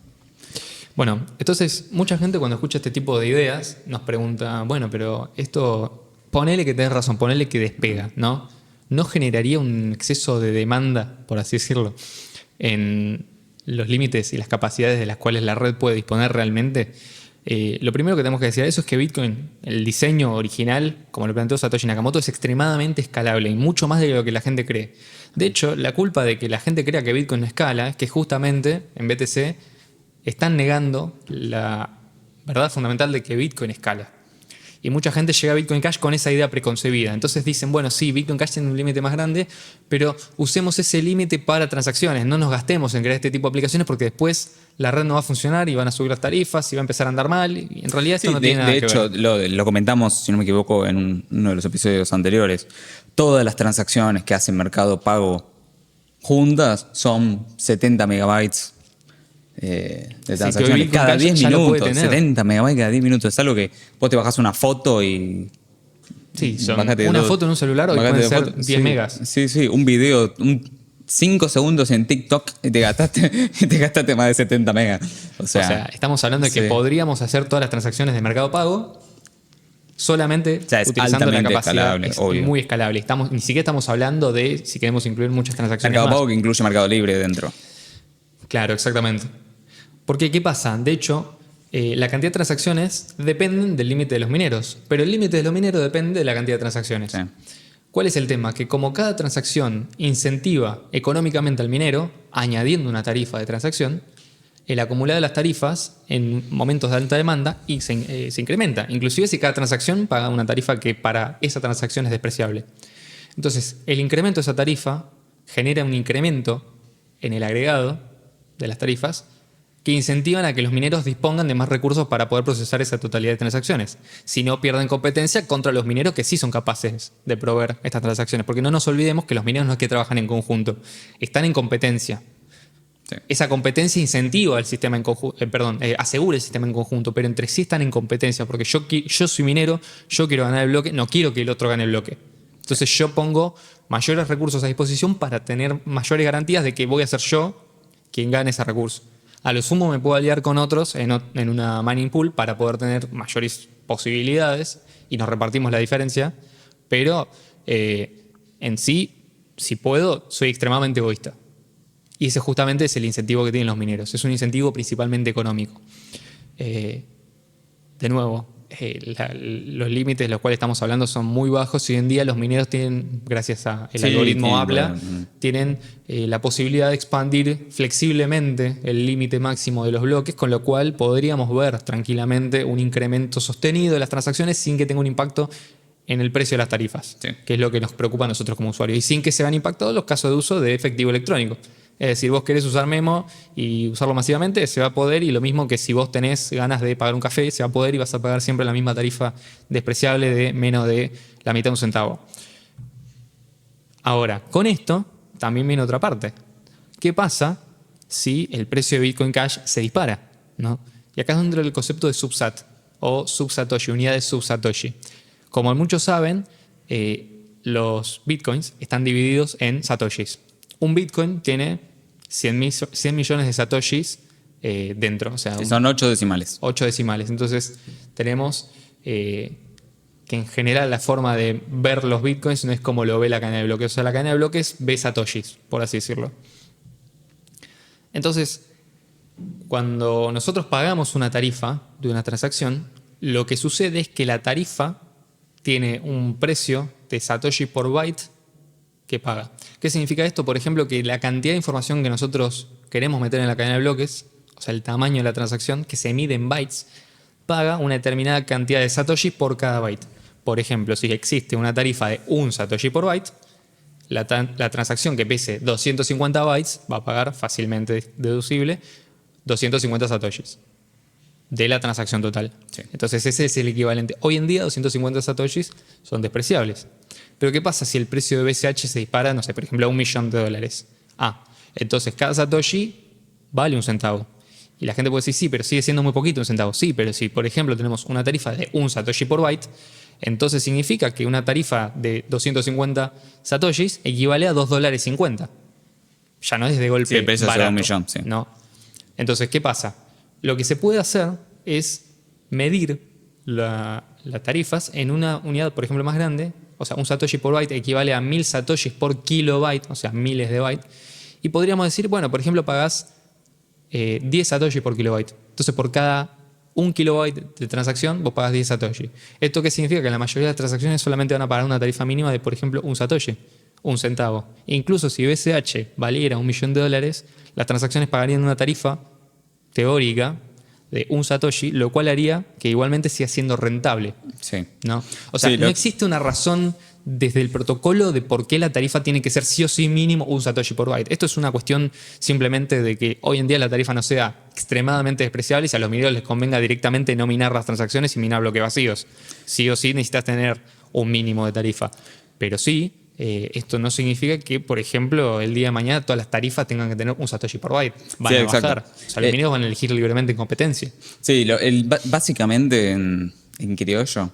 Bueno, entonces mucha gente cuando escucha este tipo de ideas nos pregunta, bueno, pero esto, ponele que tenés razón, ponele que despega, ¿no? ¿No generaría un exceso de demanda, por así decirlo, en los límites y las capacidades de las cuales la red puede disponer realmente? Lo primero que tenemos que decir a eso es que Bitcoin, el diseño original, como lo planteó Satoshi Nakamoto, es extremadamente escalable y mucho más de lo que la gente cree. De hecho, la culpa de que la gente crea que Bitcoin no escala es que justamente en BTC están negando la verdad fundamental de que Bitcoin escala. Y mucha gente llega a Bitcoin Cash con esa idea preconcebida. Entonces dicen, bueno, sí, Bitcoin Cash tiene un límite más grande, pero usemos ese límite para transacciones. No nos gastemos en crear este tipo de aplicaciones porque después la red no va a funcionar y van a subir las tarifas y va a empezar a andar mal. Y en realidad esto no tiene nada que ver. De hecho, lo comentamos, si no me equivoco, en uno de los episodios anteriores. Todas las transacciones que hace Mercado Pago juntas son 70 megabytes de transacciones cada 10 minutos, 70 megabytes cada 10 minutos. Es algo que vos te bajás una foto y... Sí, son una foto en un celular hoy pueden ser 10 megas. Sí, un video, 5 segundos en TikTok y te gastaste más de 70 megas. O sea, estamos hablando de que podríamos hacer todas las transacciones de Mercado Pago solamente utilizando la capacidad. Es muy escalable. Ni siquiera estamos hablando de si queremos incluir muchas transacciones Mercado Pago que incluye Mercado Libre dentro. Claro, exactamente. Porque, ¿qué pasa? De hecho, la cantidad de transacciones dependen del límite de los mineros, pero el límite de los mineros depende de la cantidad de transacciones. Sí. ¿Cuál es el tema? Que como cada transacción incentiva económicamente al minero, añadiendo una tarifa de transacción, el acumulado de las tarifas en momentos de alta demanda se incrementa. Inclusive si cada transacción paga una tarifa que para esa transacción es despreciable. Entonces, el incremento de esa tarifa genera un incremento en el agregado de las tarifas que incentivan a que los mineros dispongan de más recursos para poder procesar esa totalidad de transacciones. Si no, pierden competencia contra los mineros que sí son capaces de proveer estas transacciones. Porque no nos olvidemos que los mineros no es que trabajan en conjunto, están en competencia. Sí. Esa competencia incentiva al sistema asegura el sistema en conjunto, pero entre sí están en competencia, porque yo soy minero, yo quiero ganar el bloque, no quiero que el otro gane el bloque. Entonces yo pongo mayores recursos a disposición para tener mayores garantías de que voy a ser yo quien gane ese recurso. A lo sumo me puedo aliar con otros en una mining pool para poder tener mayores posibilidades y nos repartimos la diferencia, pero en sí, si puedo, soy extremadamente egoísta. Y ese justamente es el incentivo que tienen los mineros. Es un incentivo principalmente económico. De nuevo, los límites de los cuales estamos hablando son muy bajos y hoy en día los mineros tienen, gracias al Sí, algoritmo tienen, Habla, bueno, tienen la posibilidad de expandir flexiblemente el límite máximo de los bloques, con lo cual podríamos ver tranquilamente un incremento sostenido de las transacciones sin que tenga un impacto en el precio de las tarifas, Sí. que es lo que nos preocupa a nosotros como usuarios, y sin que se vean impactados los casos de uso de efectivo electrónico. Es decir, vos querés usar Memo y usarlo masivamente, se va a poder, y lo mismo que si vos tenés ganas de pagar un café, se va a poder y vas a pagar siempre la misma tarifa despreciable de menos de la mitad de un centavo. Ahora, con esto también viene otra parte. ¿Qué pasa si el precio de Bitcoin Cash se dispara? ¿No? Y acá es donde entra el concepto de subsat o subsatoshi, unidades subsatoshi. Como muchos saben, los bitcoins están divididos en satoshis. Un bitcoin tiene 100 millones de satoshis dentro, o sea, Sí, son 8 decimales. 8 decimales. Entonces tenemos que en general la forma de ver los bitcoins no es como lo ve la cadena de bloques. O sea, la cadena de bloques ve satoshis, por así decirlo. Entonces, cuando nosotros pagamos una tarifa de una transacción, lo que sucede es que la tarifa tiene un precio de satoshi por byte que paga. ¿Qué significa esto? Por ejemplo, que la cantidad de información que nosotros queremos meter en la cadena de bloques, o sea, el tamaño de la transacción, que se mide en bytes, paga una determinada cantidad de satoshi por cada byte. Por ejemplo, si existe una tarifa de 1 satoshi por byte, la transacción que pese 250 bytes va a pagar fácilmente deducible 250 satoshis de la transacción total. Sí. Entonces ese es el equivalente. Hoy en día 250 satoshis son despreciables. Pero ¿qué pasa si el precio de BCH se dispara, no sé, por ejemplo, a $1.000.000? Entonces cada satoshi vale un centavo. Y la gente puede decir, sí, pero sigue siendo muy poquito un centavo. Sí, pero si, por ejemplo, tenemos una tarifa de 1 satoshi por byte, entonces significa que una tarifa de 250 satoshis equivale a $2.50. Ya no es de golpe Sí, el precio barato, será $1.000.000, sí. ¿no? Entonces, ¿qué pasa? Lo que se puede hacer es medir las tarifas en una unidad, por ejemplo, más grande. O sea, un satoshi por byte equivale a 1000 satoshis por kilobyte, o sea, miles de bytes. Y podríamos decir, bueno, por ejemplo, pagás 10 satoshis por kilobyte. Entonces, por cada 1 kilobyte de transacción, vos pagás 10 satoshi. ¿Esto qué significa? Que la mayoría de las transacciones solamente van a pagar una tarifa mínima de, por ejemplo, un satoshi, un centavo. Incluso si BCH valiera $1.000.000, las transacciones pagarían una tarifa teórica de un satoshi, lo cual haría que igualmente siga siendo rentable, Sí. ¿no? O sea, Sí, no existe una razón desde el protocolo de por qué la tarifa tiene que ser sí o sí mínimo un satoshi por byte. Esto es una cuestión simplemente de que hoy en día la tarifa no sea extremadamente despreciable y si a los mineros les convenga directamente no minar las transacciones y minar bloques vacíos. Sí o sí necesitas tener un mínimo de tarifa. Pero sí, esto no significa que, por ejemplo, el día de mañana todas las tarifas tengan que tener un satoshi por byte. Van Sí, a exacto. bajar. O sea, los mineros van a elegir libremente en competencia. Sí, básicamente en criollo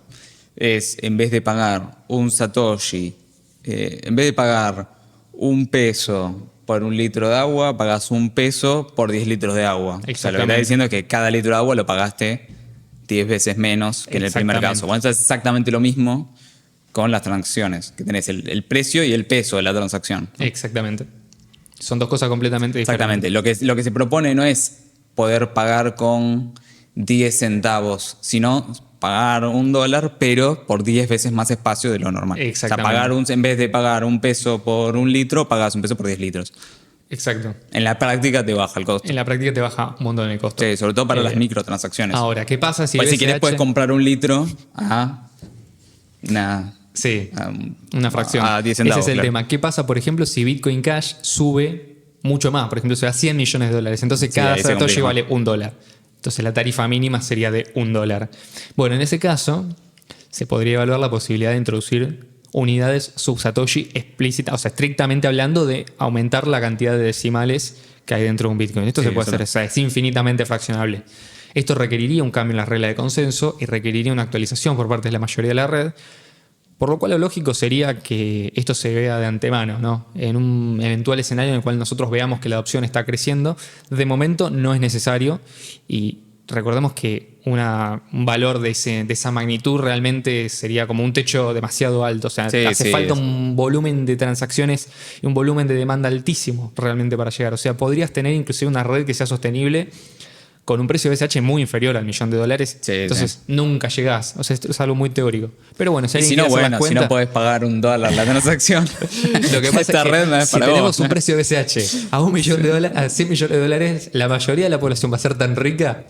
es, en vez de pagar un satoshi, en vez de pagar $1 por 1 litro de agua, pagás $1 por 10 litros de agua. O sea, lo que Exactamente. está diciendo es que cada litro de agua lo pagaste 10 veces menos que en el primer Exactamente. caso. Bueno, es exactamente lo mismo con las transacciones, que tenés el precio y el peso de la transacción. Exactamente. Son dos cosas completamente diferentes. Exactamente. Lo que se propone no es poder pagar con 10 centavos, sino pagar $1, pero por 10 veces más espacio de lo normal. Exactamente. O sea, en vez de pagar $1 por 1 litro, pagás $1 por 10 litros. Exacto. En la práctica te baja el costo. En la práctica te baja un montón el costo. Sí, sobre todo para las Eh, microtransacciones. Ahora, ¿qué pasa si Pues si BCH querés puedes comprar 1 litro a Sí, a- una fracción. a 10 centavos. Ese es el claro. tema. ¿Qué pasa, por ejemplo, si Bitcoin Cash sube mucho más? Por ejemplo, se va a $100 millones. Entonces Sí, cada ahí se satoshi complica. vale $1. Entonces la tarifa mínima sería de $1. Bueno, en ese caso se podría evaluar la posibilidad de introducir unidades subsatoshi explícitas, o sea, estrictamente hablando de aumentar la cantidad de decimales que hay dentro de un Bitcoin. Esto Sí, se puede eso hacer, o sea, es infinitamente fraccionable. Esto requeriría un cambio en las reglas de consenso y requeriría una actualización por parte de la mayoría de la red. Por lo cual lo lógico sería que esto se vea de antemano, ¿no? En un eventual escenario en el cual nosotros veamos que la adopción está creciendo, de momento no es necesario y recordemos que un valor de esa magnitud realmente sería como un techo demasiado alto. O sea, Sí, hace sí. falta un volumen de transacciones y un volumen de demanda altísimo realmente para llegar. O sea, podrías tener inclusive una red que sea sostenible con un precio de BCH muy inferior al $1.000.000. Sí, Entonces nunca llegás. O sea, esto es algo muy teórico. Pero bueno, si Y alguien si no, quiere hacer las bueno, si no cuentas, podés pagar $1 la transacción, lo que pasa esta es que red no es si para tenemos vos. un precio de BCH a $1.000.000, a $100.000.000, la mayoría de la población va a ser tan rica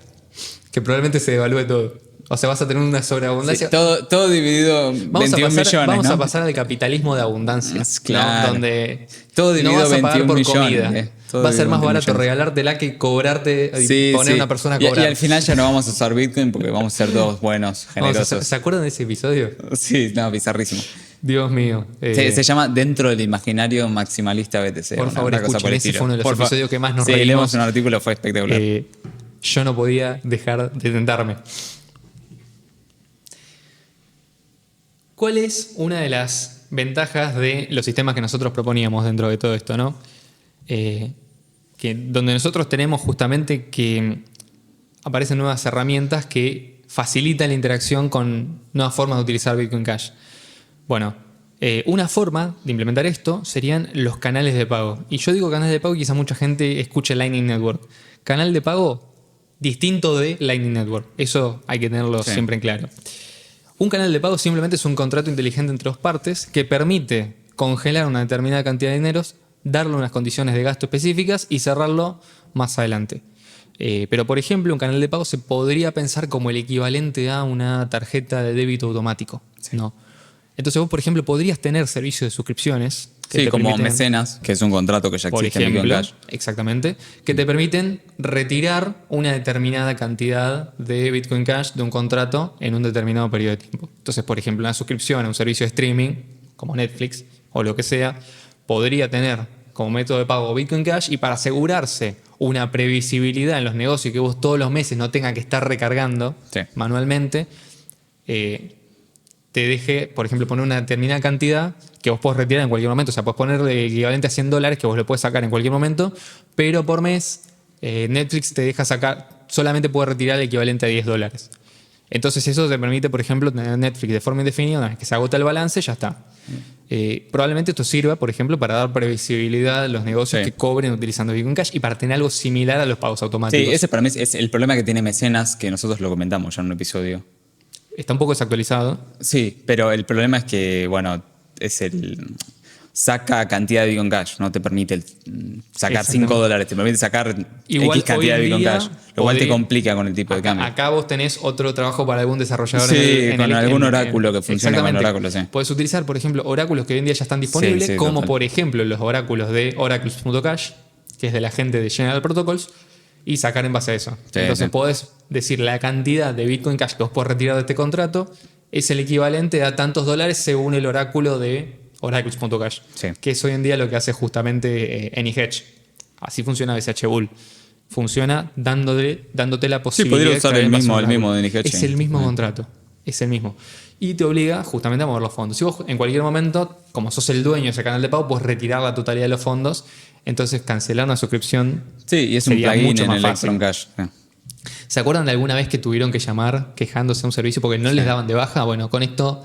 que probablemente se devalúe todo. O sea, vas a tener una sobreabundancia. Sí, todo dividido 21 millones, Vamos ¿no? a pasar al capitalismo de abundancia, Claro. ¿no? Donde Todo no dividido vas a pagar 21 por millones, comida. todo Va a ser dividido más 21 barato millones. regalártela que cobrarte y Sí, poner a sí. una persona a Y cobrar. al final ya no vamos a usar Bitcoin porque vamos a ser todos buenos, generosos. ¿Se acuerdan de ese episodio? Sí, no, bizarrísimo. Dios mío. Se llama Dentro del Imaginario Maximalista BTC. Por favor, cosa escuchen, el ese estilo. fue uno de los Porfa. episodios que más nos Sí, reímos. leemos un artículo, fue espectacular. Yo no podía dejar de tentarme. ¿Cuál es una de las ventajas de los sistemas que nosotros proponíamos dentro de todo esto, ¿no? Donde nosotros tenemos justamente que aparecen nuevas herramientas que facilitan la interacción con nuevas formas de utilizar Bitcoin Cash. Bueno, una forma de implementar esto serían los canales de pago. Y yo digo canales de pago y quizá mucha gente escuche Lightning Network. Canal de pago distinto de Lightning Network. Eso hay que tenerlo siempre en claro. Un canal de pago simplemente es un contrato inteligente entre dos partes que permite congelar una determinada cantidad de dineros, darle unas condiciones de gasto específicas y cerrarlo más adelante. Pero, por ejemplo, un canal de pago se podría pensar como el equivalente a una tarjeta de débito automático, ¿no? Entonces vos, por ejemplo, podrías tener servicios de suscripciones. Sí, como Mecenas, que es un contrato que ya por existe en ejemplo, Bitcoin Cash. exactamente, que te permiten retirar una determinada cantidad de Bitcoin Cash de un contrato en un determinado periodo de tiempo. Entonces, por ejemplo, una suscripción a un servicio de streaming, como Netflix o lo que sea, podría tener como método de pago Bitcoin Cash y para asegurarse una previsibilidad en los negocios que vos todos los meses no tengas que estar recargando manualmente, te deje, por ejemplo, poner una determinada cantidad que vos podés retirar en cualquier momento. O sea, podés poner el equivalente a $100 que vos lo podés sacar en cualquier momento, pero por mes Netflix te deja sacar, solamente puedes retirar el equivalente a $10. Entonces eso te permite, por ejemplo, tener Netflix de forma indefinida. Una vez que se agota el balance, ya está. Probablemente esto sirva, por ejemplo, para dar previsibilidad a los negocios que cobren utilizando Bitcoin Cash y para tener algo similar a los pagos automáticos. Sí, ese para mí es el problema que tiene Mecenas, que nosotros lo comentamos ya en un episodio. Está un poco desactualizado. Sí, pero el problema es que, bueno, saca cantidad de Bitcoin Cash, no te permite sacar $5, te permite sacar igual X cantidad de Bitcoin Cash, lo cual te complica con el tipo de cambio. Acá vos tenés otro trabajo para algún desarrollador con algún oráculo que funcione con oráculo, sí. Podés utilizar, por ejemplo, oráculos que hoy en día ya están disponibles, como total. Por ejemplo los oráculos de oracles.cash, que es de la gente de General Protocols, y sacar en base a eso. Entonces podés decir la cantidad de Bitcoin Cash que vos podés retirar de este contrato es el equivalente a tantos dólares según el oráculo de oracles.cash, que es hoy en día lo que hace justamente AnyHedge. Así funciona BCH Bull. Funciona dándote la posibilidad podría usar el mismo de AnyHedge. Es el mismo contrato. Es el mismo. Y te obliga justamente a mover los fondos. Si vos en cualquier momento, como sos el dueño de ese canal de pago, puedes retirar la totalidad de los fondos. Entonces cancelar una suscripción. Sí, y es un plugin en Electron Cash. ¿Se acuerdan de alguna vez que tuvieron que llamar quejándose a un servicio porque no les daban de baja? Bueno, con esto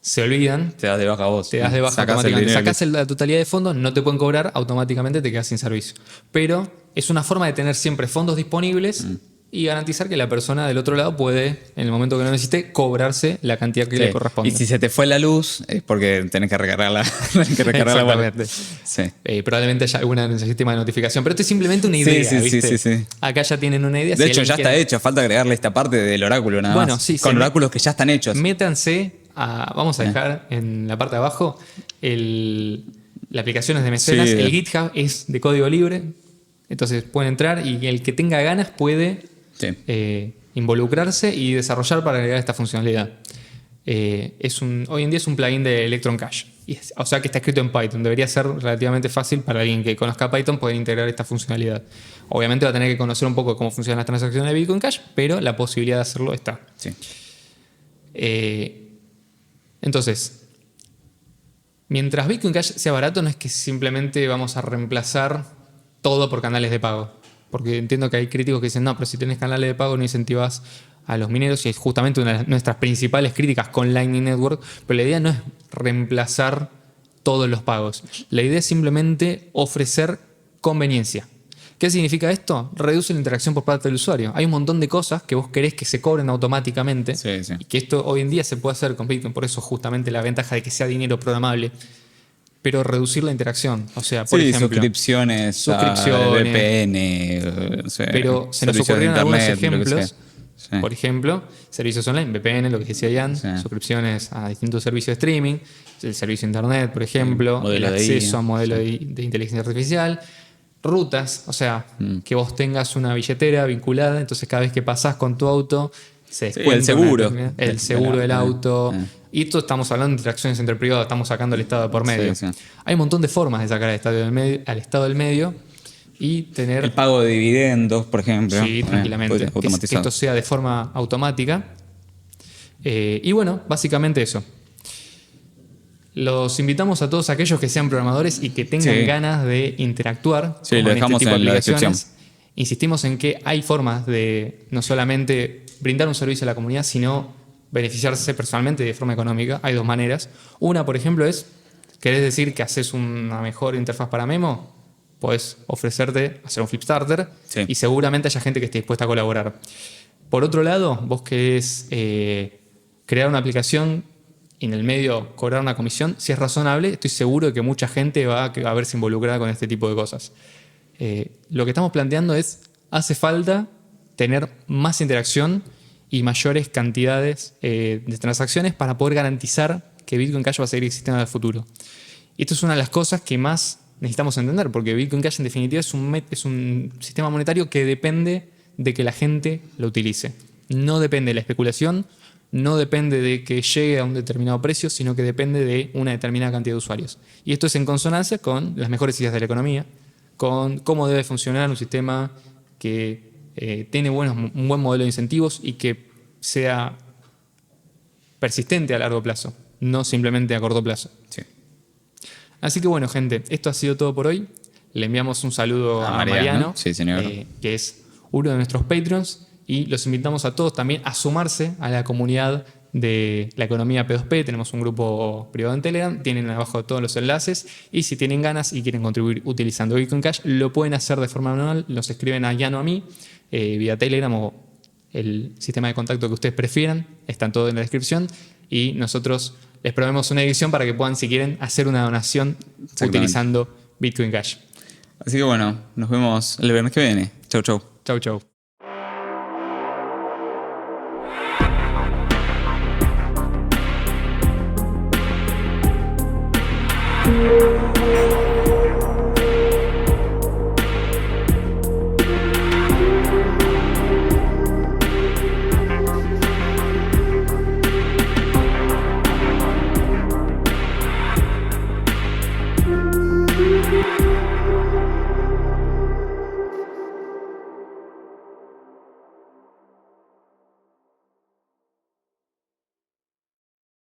se olvidan. Te das de baja vos. Te das de baja automáticamente. Sacás la totalidad de fondos, no te pueden cobrar, automáticamente te quedas sin servicio. Pero es una forma de tener siempre fondos disponibles y garantizar que la persona del otro lado puede, en el momento que lo necesite, cobrarse la cantidad que le corresponde. Y si se te fue la luz, es porque tenés que recargarla. Exactamente. Probablemente haya algún sistema de notificación. Pero esto es simplemente una idea, ¿viste? Sí. Acá ya tienen una idea. De hecho, ya está hecho. Falta agregarle esta parte del oráculo nada más. Con oráculos que ya están hechos. Métanse vamos a dejar en la parte de abajo las aplicaciones de Mecenas. El GitHub es de código libre. Entonces pueden entrar y el que tenga ganas puede involucrarse y desarrollar para agregar esta funcionalidad. Hoy en día es un plugin de Electron Cash. O sea que está escrito en Python. Debería ser relativamente fácil para alguien que conozca Python poder integrar esta funcionalidad. Obviamente va a tener que conocer un poco cómo funcionan las transacciones de Bitcoin Cash, pero la posibilidad de hacerlo está. Sí. Entonces, mientras Bitcoin Cash sea barato, no es que simplemente vamos a reemplazar todo por canales de pago. Porque entiendo que hay críticos que dicen, no, pero si tenés canales de pago no incentivas a los mineros, y es justamente una de nuestras principales críticas con Lightning Network, pero la idea no es reemplazar todos los pagos. La idea es simplemente ofrecer conveniencia. ¿Qué significa esto? Reduce la interacción por parte del usuario. Hay un montón de cosas que vos querés que se cobren automáticamente Sí, sí. y que esto hoy en día se puede hacer con Bitcoin, por eso justamente la ventaja de que sea dinero programable, pero reducir la interacción. O sea, por Sí, ejemplo, suscripciones a VPN, no sé, pero se nos servicios de ocurrieron algunos internet, lo que sea. ejemplos. Sí. Por ejemplo, servicios online, VPN, lo que decía Ian, Sí. suscripciones a distintos servicios de streaming, el servicio de internet, por ejemplo, modelo el de acceso IA, a modelo de inteligencia artificial, rutas, o sea, que vos tengas una billetera vinculada, entonces cada vez que pasás con tu auto se Sí, descuenta el seguro. el seguro del auto. Ah. Y esto estamos hablando de interacciones entre privados, estamos sacando el Estado de por medio. Sí, sí. Hay un montón de formas de sacar al Estado del medio y tener... El pago de dividendos, por ejemplo. Sí, tranquilamente. Puede ser Que automatizado. esto sea de forma automática. Y bueno, básicamente eso. Los invitamos a todos aquellos que sean programadores y que tengan Sí. ganas de interactuar Sí, con lo dejamos este tipo de en la aplicaciones. descripción. Insistimos en que hay formas de no solamente brindar un servicio a la comunidad, sino beneficiarse personalmente de forma económica. Hay dos maneras. Una, por ejemplo, es, ¿querés decir que haces una mejor interfaz para Memo? Podés ofrecerte hacer un Flipstarter Sí. y seguramente haya gente que esté dispuesta a colaborar. Por otro lado, vos querés crear una aplicación y en el medio cobrar una comisión, si es razonable, estoy seguro de que mucha gente va a verse involucrada con este tipo de cosas. Lo que estamos planteando es, hace falta tener más interacción y mayores cantidades de transacciones para poder garantizar que Bitcoin Cash va a seguir existiendo en el futuro. Y esto es una de las cosas que más necesitamos entender, porque Bitcoin Cash en definitiva es un sistema monetario que depende de que la gente lo utilice. No depende de la especulación, no depende de que llegue a un determinado precio, sino que depende de una determinada cantidad de usuarios. Y esto es en consonancia con las mejores ideas de la economía, con cómo debe funcionar un sistema que tiene un buen modelo de incentivos y que sea persistente a largo plazo, no simplemente a corto plazo. Sí. Así que bueno, gente, esto ha sido todo por hoy. Le enviamos un saludo A a Mariano. Mariano, Sí, señor. que es uno de nuestros Patreons, y los invitamos a todos también a sumarse a la comunidad de la economía P2P. Tenemos un grupo privado en Telegram, tienen abajo todos los enlaces, y si tienen ganas y quieren contribuir utilizando Bitcoin Cash, lo pueden hacer de forma manual, nos escriben a Jan o a mí, vía Telegram o el sistema de contacto que ustedes prefieran, están todos en la descripción, y nosotros les proveemos una edición para que puedan, si quieren, hacer una donación utilizando Bitcoin Cash. Así que bueno, nos vemos el viernes que viene. Chau, chau. Chau, chau.